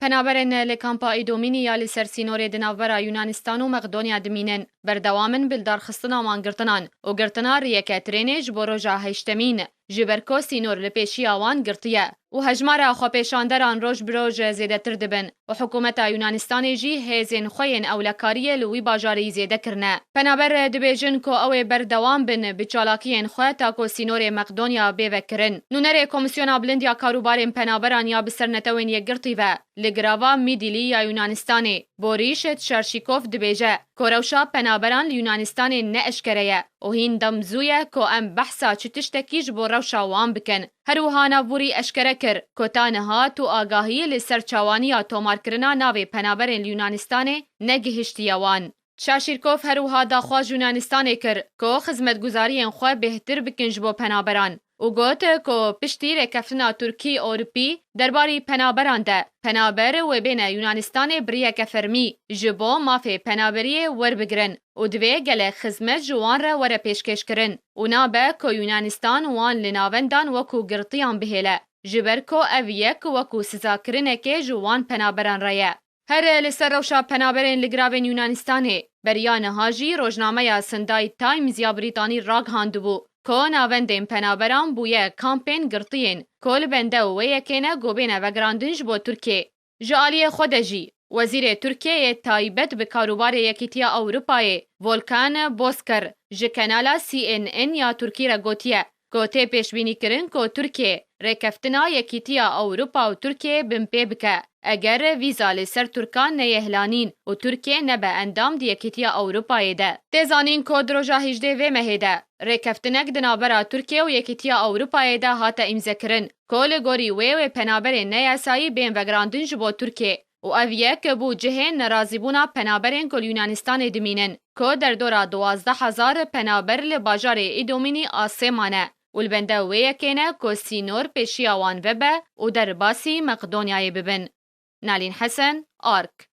پنابرن لکامپا ایدومینی یا لسر سینور دناورا یونانستان و مقدونیا دمینن بردوامن بلدار خستنا مانگرتنان و گرتنا ریکه ترینج بروژا هشتمین جبرکو سینور لپیشی آوان گرتیه و هجمار خوپیشاندران روش بروژ زیده تر دبن و حکومت یونانستان جی هیزین خوین اولکاری لوی باجاری زیده کرنه. پنابر دبیجن کو اوی بردوام بن بچالاکین خواه تا کو سینور مقدونیا بیوکرن. نونر کمیسیونا بلندیا کاروبارین پنابران یا بسرنتوین یگرتی و لگراوا میدیلی یا یونانستانی بوریشت شرشیکوف دبیجه کوروشا پنابران یونانستان نه اشکریه و هین دمزویه کو ام بحثا چتشتکیش بو روشا وان بکن. هروها ناووری اشکره کر کتانها تو آگاهی لسر چوانی تومار کرنا ناوی پنابرین یونانستان نگهشتیوان. شاشیرکوف هروها داخواج یونانستان کر کو خدمتگزارین خواه بهتر بکنج بو پنابران. او گوت کو پشتی رکفتنا ترکی اوروپی درباری پنابران ده پنابر و بین یونانستان بریه کفرمی جبو مافی پنابری ور بگرن و دوی گله خدمت جوان را ور پیشکش کرن و نابه کو یونانستان وان لناوندان وکو گرطیان بهیله جبر کو اویک وکو سزاکرنه که جوان پنابران رایه. هر لسر روشا پنابرین لگراوین یونانستانه بریان هاجی روزنامه یا سندای تایمز یا بریتانی راگ هاندبو که ناوندین پنابران بویه کامپین گرطین کل بنده و یکینه گوبینه و گراندنج بو ترکیه. جالی خودجی وزیر ترکیه تایبت به کاروبار یکیتیا اوروپای ولکان بوسکر جکنالا CNN یا ترکی را گوتیه گوته پیشبینی کرن که ترکیه رکفتنا یکیتیا اوروپا و ترکیه بمپی بکه اگر ویزا لسر ترکان نیهلانین و ترکیه نبه اندام دی یکیتیا اوروپای ده. تیزانین که دروژا 18 و مهده رکفتنک دنابرا ترکیه و یکیتیا اوروپای ده هاتا امزه کرن که لگوری و پنابر نیاسایی بین وگراندنج بو ترکیه و اویه که بو جهین نرازیبونا پنابرین کل یونانستان دمینن که در دورا 12,000 پنابر لباجار ایدومینی آسیمانه والبنده ویکینه که سینور پیشی آوان وبه و در باسی مقدونیای ببن. نالین حسن، آرک